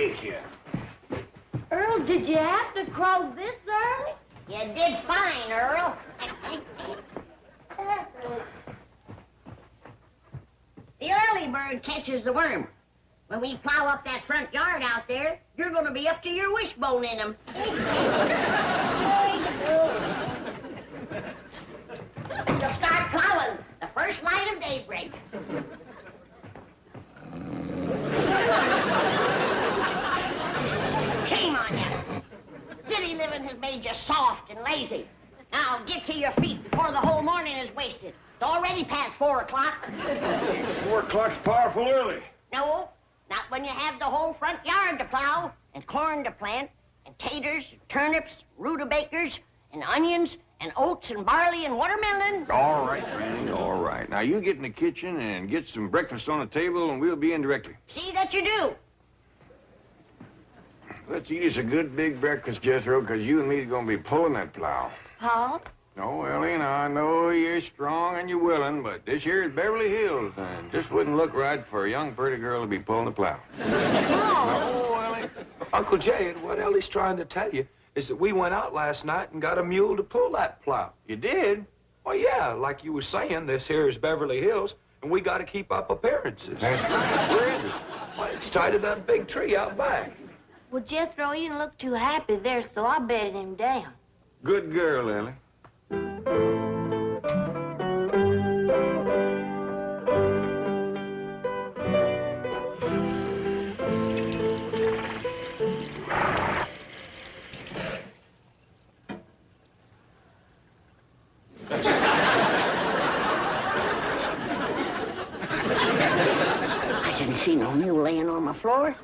drink yet. Earl, did you have to crow this early? You did fine, Earl. The early bird catches the worm. When we plow up that front yard out there, you're going to be up to your wishbone in them. You'll start plowing the first light of daybreak. Shame on you. City living has made you soft and lazy. Now get to your feet before the whole morning is wasted. It's already past 4 o'clock. 4 o'clock's powerful early. No, not when you have the whole front yard to plow, and corn to plant, and taters, and turnips, rutabagas, and onions, and oats, and barley, and watermelon. All right, Granny, all right. Now, you get in the kitchen and get some breakfast on the table, and we'll be in directly. See that you do. Let's eat us a good big breakfast, Jethro, because you and me are going to be pulling that plow. Paul? No, Ellie, now, I know you're strong and you're willing, but this here is Beverly Hills, and just wouldn't look right for a young, pretty girl to be pulling the plow. No, Ellie. Uncle Jay, what Ellie's trying to tell you is that we went out last night and got a mule to pull that plow. You did? Well, yeah, like you were saying, this here is Beverly Hills, and we got to keep up appearances. That's right. Where is it? Well, it's tied to that big tree out back. Well, Jethro, he didn't look too happy there, so I bedded him down. Good girl, Ellie. I didn't see no mule laying on the floor.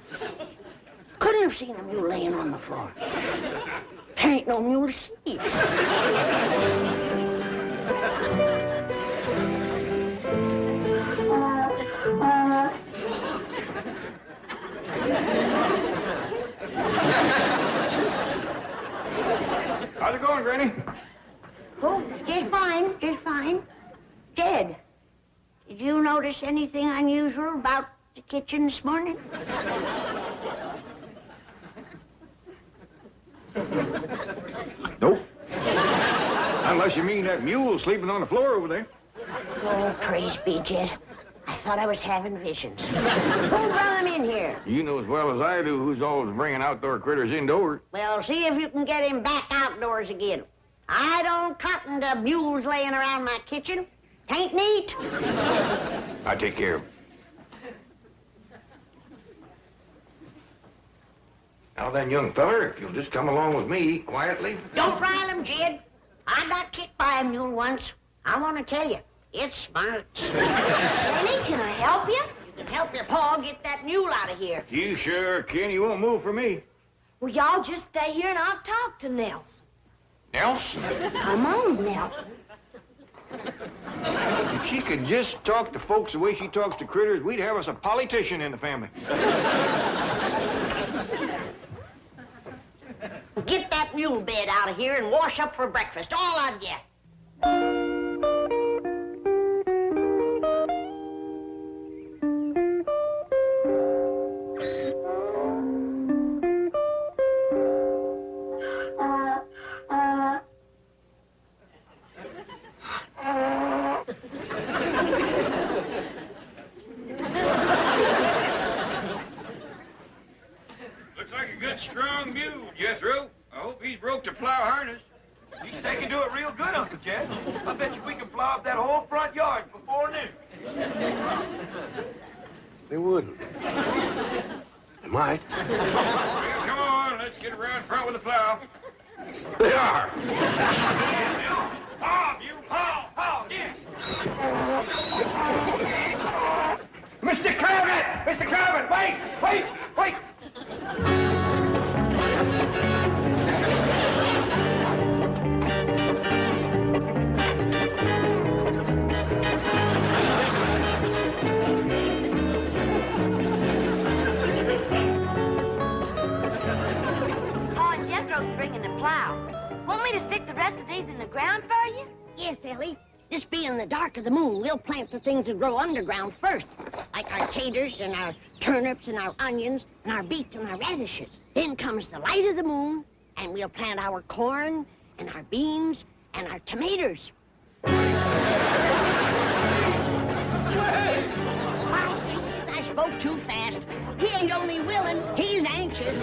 Couldn't have seen a mule laying on the floor. There ain't no mule to see. How's it going, Granny? Oh, just fine, just fine. Ted, did you notice anything unusual about the kitchen this morning? Nope. Unless you mean that mule sleeping on the floor over there. Oh, praise be, Jed. I thought I was having visions. Who brought him in here? You know as well as I do who's always bringing outdoor critters indoors. Well, see if you can get him back outdoors again. I don't cotton to mules laying around my kitchen. Tain't neat. I take care of him. Now then, young feller, if you'll just come along with me quietly. Don't rile him, Jed. I got kicked by a mule once. I want to tell you, it smarts. Granny, can I help you? You can help your pa get that mule out of here. You sure can. You won't move for me. Well, y'all just stay here and I'll talk to Nelson. Nelson? Come on, Nelson. If she could just talk to folks the way she talks to critters, we'd have us a politician in the family. Get that mule bed out of here and wash up for breakfast, all of you. Looks like a good, strong mule, Jethro. I hope he's broke the plow harness. He's taking to it real good, Uncle Jed. I bet you we can plow up that whole front yard before noon. They wouldn't. They might. Well, come on, let's get around front with the plow. They are. Haul, you haul, haul, yeah. Mr. Clampett! Mr. Clampett, wait! Oh, and Jethro's bringing the plow. Want me to stick the rest of these in the ground for you? Yes, Ellie. This being the dark of the moon, we'll plant the things that grow underground first, like our taters and our turnips and our onions and our beets and our radishes. Then comes the light of the moon, and we'll plant our corn and our beans and our tomatoes. I spoke too fast. He ain't only willing, he's anxious.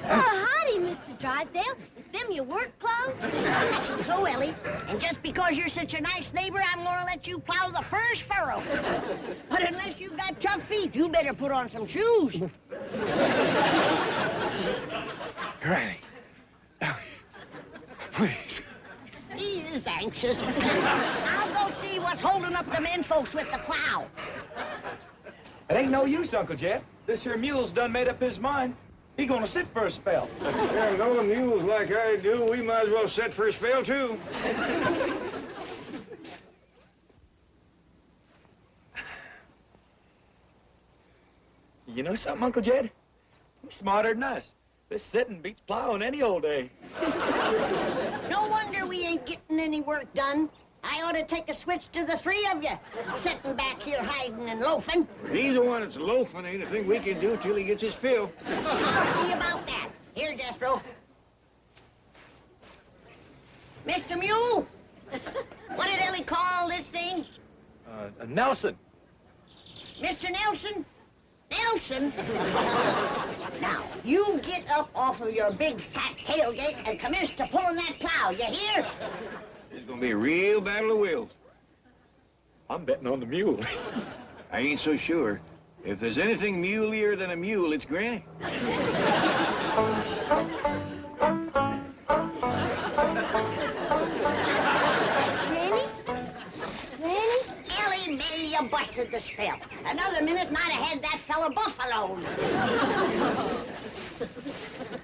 Oh, howdy, Mr. Drysdale. Is them your work clothes? So, Ellie, and just because you're such a nice neighbor, I'm gonna let you plow the first furrow. But unless you've got tough feet, you better put on some shoes. Granny. Ellie. Please. He is anxious. I'll go see what's holding up the men folks with the plow. It ain't no use, Uncle Jed. This here mule's done made up his mind. He gonna sit for a spell. Yeah, knowing mules like I do, we might as well set for a spell, too. You know something, Uncle Jed? He's smarter than us. This sitting beats plowing any old day. No wonder we ain't getting any work done. I ought to take a switch to the three of you, sitting back here hiding and loafing. He's the one that's loafing. Ain't a thing we can do till he gets his fill. I'll see about that. Here, Jethro. Mr. Mule, what did Ellie call this thing? Nelson. Mr. Nelson? Nelson? Now, you get up off of your big fat tailgate and commence to pulling that plow, you hear? It's gonna be a real battle of wills. I'm betting on the mule. I ain't so sure. If there's anything muleier than a mule, it's Granny. Granny? Granny? Ellie Mae, you busted the spell. Another minute and I'd have had that fella buffaloed.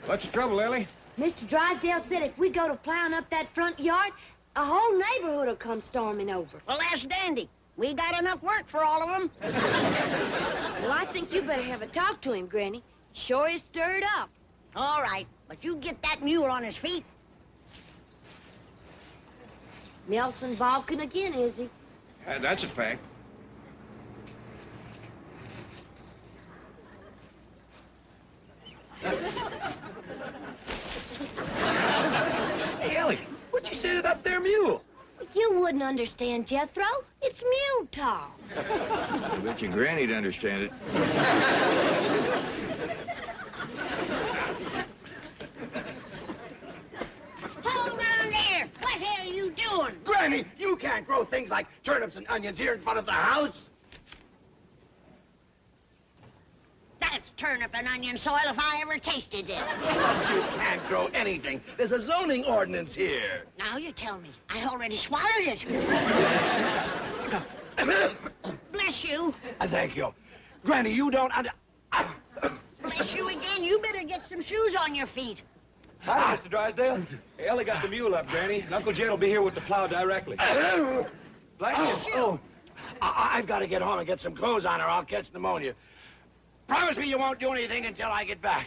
What's the trouble, Ellie? Mr. Drysdale said if we go to plowing up that front yard, a whole neighborhood will come storming over. Well, that's dandy. We got enough work for all of them. Well, I think you better have a talk to him, Granny. Sure is stirred up. All right, but you get that mule on his feet. Nelson balking again, is he? That's a fact. Hey, Ellie, what'd you say to that there mule? You wouldn't understand, Jethro. It's mule talk. I bet your Granny'd understand it. Hold on there! What are you doing? Granny, you can't grow things like turnips and onions here in front of the house. That's turnip and onion soil if I ever tasted it. You can't grow anything. There's a zoning ordinance here. Now you tell me. I already swallowed it. Bless you. Thank you. Granny, you don't Bless you again. You better get some shoes on your feet. Hi, Mr. Drysdale. Hey, Ellie got the mule up, Granny, and Uncle Jed will be here with the plow directly. Bless you. Oh, I've got to get home and get some clothes on or I'll catch pneumonia. Promise me you won't do anything until I get back.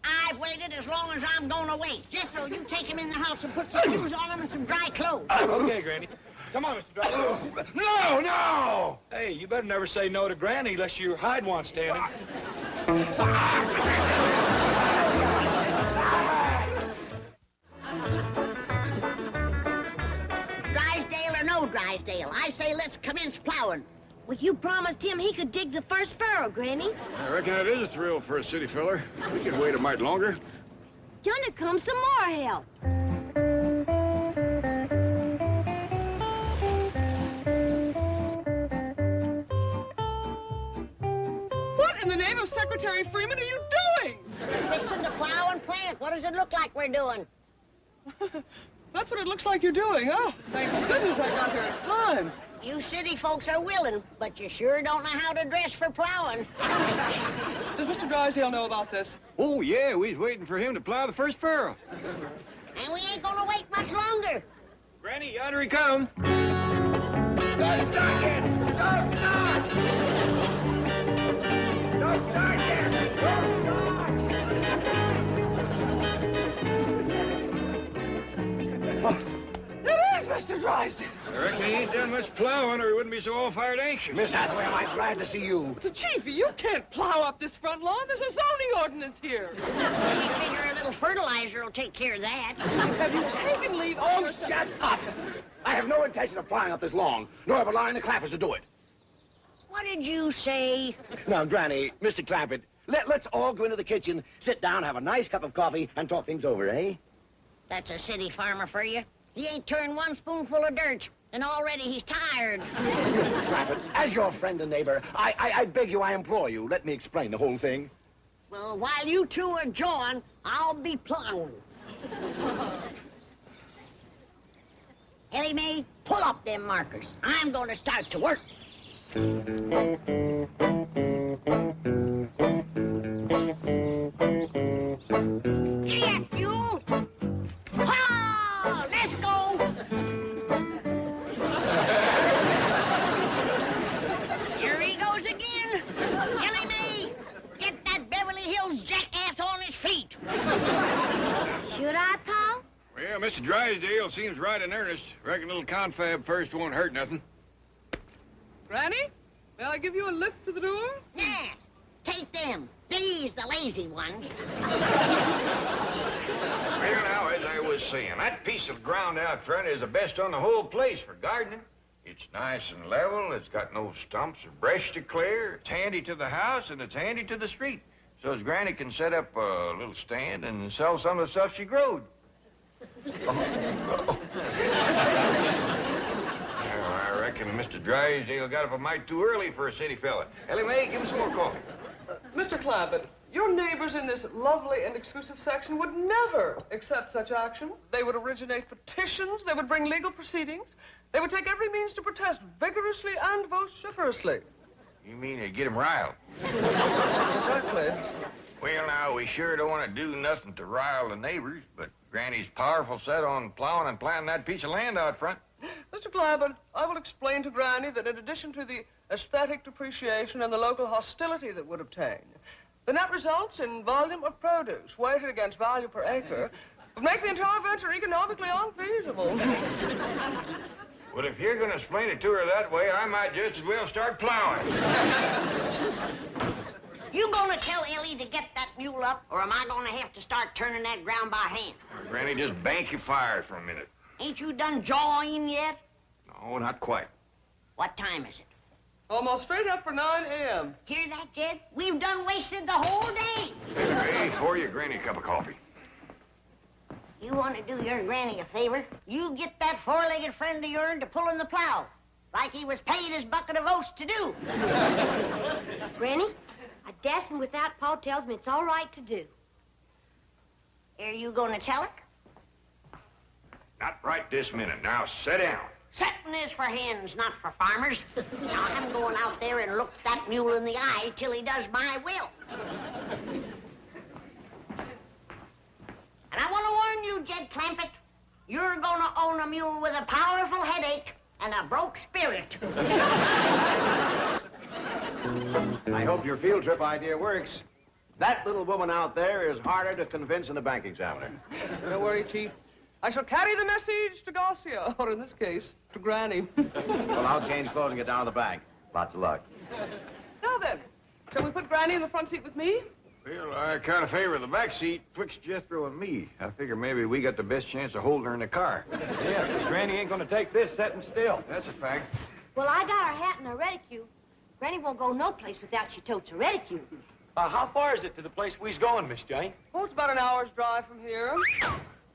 I've waited as long as I'm gonna wait. Jethro, you take him in the house and put some shoes on him and some dry clothes. Okay, Granny. Come on, Mr. Drysdale. No, no! Hey, you better never say no to Granny unless your hide wants tanning. Drysdale or no Drysdale, I say let's commence plowing. Well, you promised him he could dig the first furrow, Granny. I reckon that is a thrill for a city feller. We could wait a mite longer. Yonder comes some more help. What in the name of Secretary Freeman are you doing? Fixing to plow and plant. What does it look like we're doing? That's what it looks like you're doing. Oh, thank goodness I got here in time. You city folks are willing, but you sure don't know how to dress for plowing. Does Mr. Drysdale know about this? Oh, yeah, we was waiting for him to plow the first furrow. And we ain't gonna wait much longer. Granny, yonder he come. Don't start yet! Don't start! Don't start yet! Don't start! Drysdale. I reckon he ain't done much plowing or he wouldn't be so all-fired anxious. Miss Hathaway, I'm glad to see you. But Chiefy, you can't plow up this front lawn. There's a zoning ordinance here. I figure a little fertilizer will take care of that. Have you taken leave of Oh, your... shut up! I have no intention of plowing up this lawn, nor of allowing the Clampers to do it. What did you say? Now, Granny, Mr. Clampett, let's all go into the kitchen, sit down, have a nice cup of coffee, and talk things over, eh? That's a city farmer for you. He ain't turned one spoonful of dirt, and already he's tired. Mr. Clampett, as your friend and neighbor, I beg you, I implore you, let me explain the whole thing. Well, while you two are jawing, I'll be plowing. Ellie Mae, pull up them markers. I'm going to start to work. Giddy up, mule! Ha! Let's go! Here he goes again. Ellie Mae, get that Beverly Hills jackass on his feet. Should I, Pa? Well, Mr. Drysdale seems right in earnest. Reckon a little confab first won't hurt nothing. Granny, may I give you a lift to the door? Yeah, take them. These the lazy ones. Well, now, as I was saying, that piece of ground out front is the best on the whole place for gardening. It's nice and level, it's got no stumps or brush to clear, it's handy to the house, and it's handy to the street. So as Granny can set up a little stand and sell some of the stuff she growed. Well, I reckon Mr. Drysdale got up a mite too early for a city fella. Ellie Mae, give him some more coffee. Mr. Clampett, your neighbors in this lovely and exclusive section would never accept such action. They would originate petitions. They would bring legal proceedings. They would take every means to protest vigorously and vociferously. You mean to get him riled? Exactly. Well, now, we sure don't want to do nothing to rile the neighbors, but Granny's powerful set on plowing and planting that piece of land out front. Mr. Clampett, I will explain to Granny that in addition to the aesthetic depreciation and the local hostility that would obtain, the net results in volume of produce weighted against value per acre would make the entire venture economically unfeasible. Well, if you're going to explain it to her that way, I might just as well start plowing. You gonna tell Ellie to get that mule up, or am I gonna have to start turning that ground by hand? Granny, just bank your fire for a minute. Ain't you done jawing yet? No, not quite. What time is it? Almost straight up for 9 a.m. Hear that, Jed? We've done wasted the whole day. Hey, pour your Granny a cup of coffee. You want to do your granny a favor? You get that four-legged friend of yours to pull in the plow, like he was paid his bucket of oats to do. Granny, I dasn't without Pa tells me it's all right to do. Are you gonna tell her? Not right this minute. Now, sit down. Setting is for hens, not for farmers. Now, I'm going out there and look that mule in the eye till he does my will. And I want to warn you, Jed Clampett, you're gonna own a mule with a powerful headache and a broke spirit. I hope your field trip idea works. That little woman out there is harder to convince than a bank examiner. Don't worry, Chief. I shall carry the message to Garcia, or in this case, to Granny. Well, I'll change clothes and get down to the bank. Lots of luck. Now then, shall we put Granny in the front seat with me? Well, I kind of favor the back seat twixt Jethro and me. I figure maybe we got the best chance of holding her in the car. Yeah, because Granny ain't gonna take this sitting still. That's a fact. Well, I got her hat and her reticule. Granny won't go no place without she totes her reticule. How far is it to the place we's going, Miss Jane? Oh, it's about an hour's drive from here.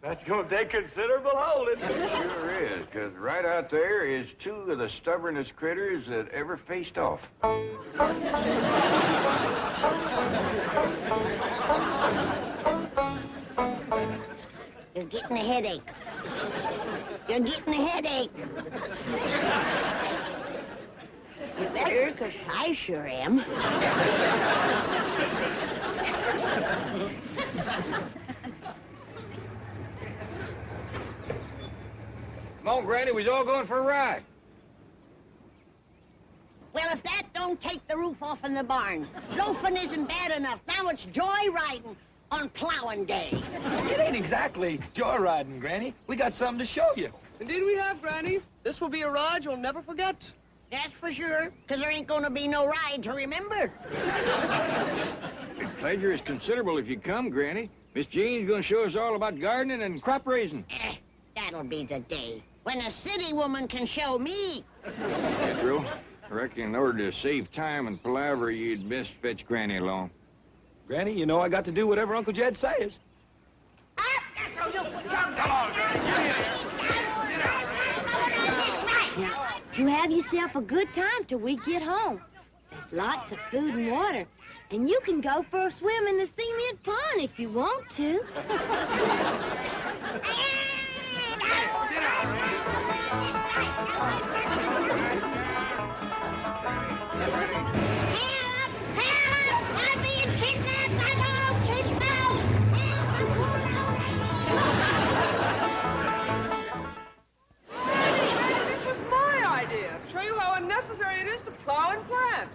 That's gonna take considerable holding. It sure is, because right out there is two of the stubbornest critters that ever faced off. You're getting a headache. You're getting a headache. You better, 'cause I sure am. Come on, Granny, we's all going for a ride. Well, if that don't take the roof off in the barn, loafing isn't bad enough. Now it's joyriding on plowing day. It ain't exactly joyriding, Granny. We got something to show you. Indeed we have, Granny. This will be a ride you'll never forget. That's for sure, because there ain't going to be no ride to remember. The pleasure is considerable if you come, Granny. Miss Jean's gonna show us all about gardening and crop raising. That'll be the day when a city woman can show me. Jethro, I reckon in order to save time and palaver, you'd best fetch Granny along. Granny, you know I got to do whatever Uncle Jed says. Now, you have yourself a good time till we get home. There's lots of food and water, and you can go for a swim in the cement pond if you want to. It is to plow and plant.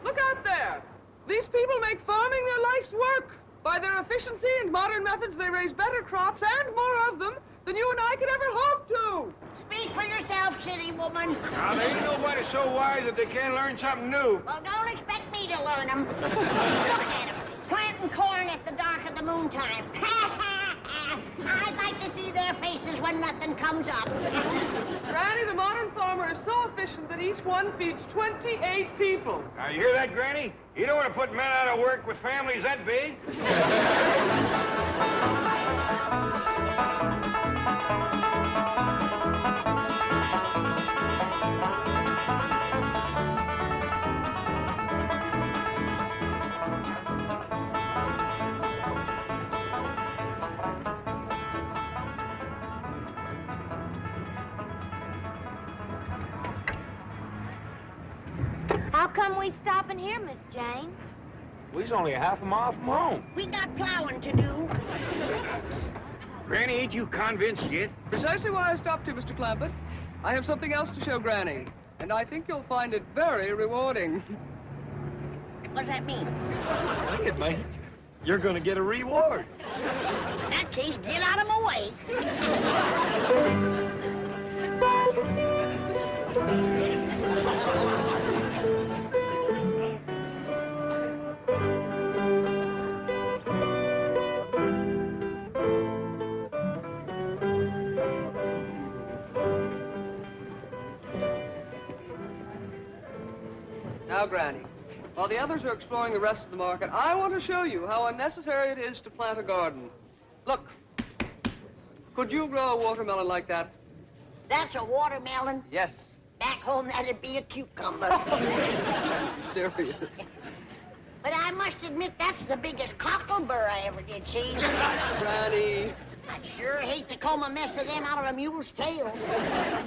Look out there. These people make farming their life's work. By their efficiency and modern methods, they raise better crops and more of them than you and I could ever hope to. Speak for yourself, city woman. Now, there ain't nobody so wise that they can't learn something new. Well, don't expect me to learn them. Look at them, planting corn at the dark of the moontime. I'd like to see their faces when nothing comes up. Granny, the modern farmer is so efficient that each one feeds 28 people. Now, you hear that, Granny? You don't want to put men out of work with families that big. How come we stopping here, Miss Jane? We's only a half a mile from home. We got plowing to do. Granny, ain't you convinced yet? Precisely why I stopped you, Mr. Clampett. I have something else to show Granny, and I think you'll find it very rewarding. What's that mean? I think it means you're going to get a reward. In that case, get out of my way. Now, Granny, while the others are exploring the rest of the market, I want to show you how unnecessary it is to plant a garden. Look, could you grow a watermelon like that? That's a watermelon. Yes. Back home, that'd be a cucumber. Serious. But I must admit, that's the biggest cockleburr I ever did see. Granny. I'd sure hate to comb a mess of them out of a mule's tail.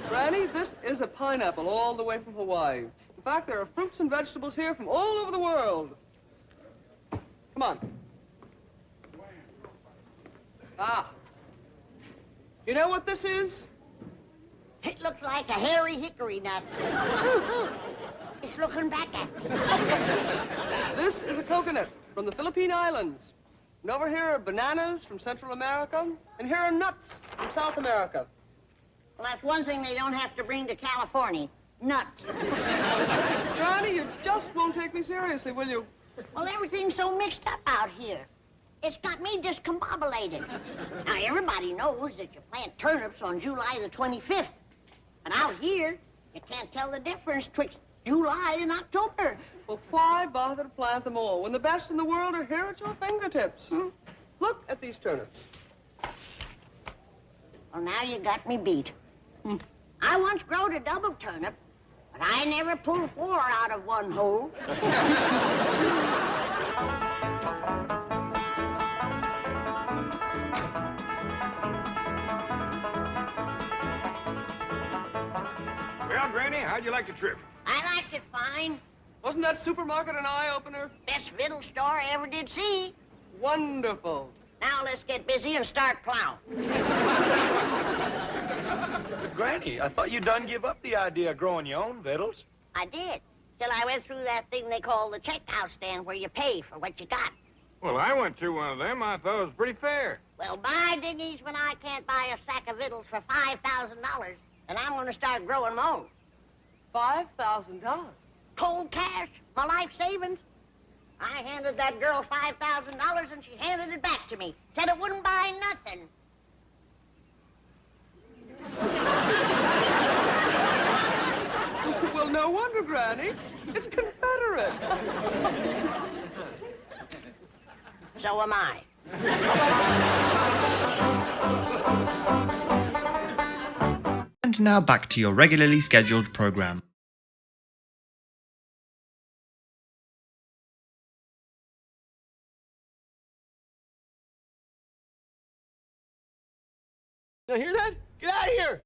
Granny, this is a pineapple all the way from Hawaii. In fact, there are fruits and vegetables here from all over the world. Come on. Ah. You know what this is? It looks like a hairy hickory nut. It's looking back at me. This is a coconut from the Philippine Islands. And over here are bananas from Central America, and here are nuts from South America. Well, that's one thing they don't have to bring to California. Nuts. Granny, you just won't take me seriously, will you? Well, everything's so mixed up out here. It's got me discombobulated. Now, everybody knows that you plant turnips on July the 25th. But out here, you can't tell the difference twixt July and October. Well, why bother to plant them all when the best in the world are here at your fingertips? Look at these turnips. Well, now you got me beat. I once growed a double turnip, but I never pulled 4 out of one hole. Well, Granny, how'd you like the trip? I liked it fine. Wasn't that supermarket an eye-opener? Best fiddle store I ever did see. Wonderful. Now let's get busy and start plowing. Granny, I thought you done give up the idea of growing your own victuals. I did, till I went through that thing they call the checkout stand where you pay for what you got. Well, I went through one of them. I thought it was pretty fair. Well, by dingies, when I can't buy a sack of victuals for $5,000, and I'm gonna start growing my own. $5,000. Cold cash, my life savings. I handed that girl $5,000 and she handed it back to me. Said it wouldn't buy nothing. Well, no wonder, Granny. It's Confederate. So am I. And now back to your regularly scheduled program. Now hear that? Get out of here!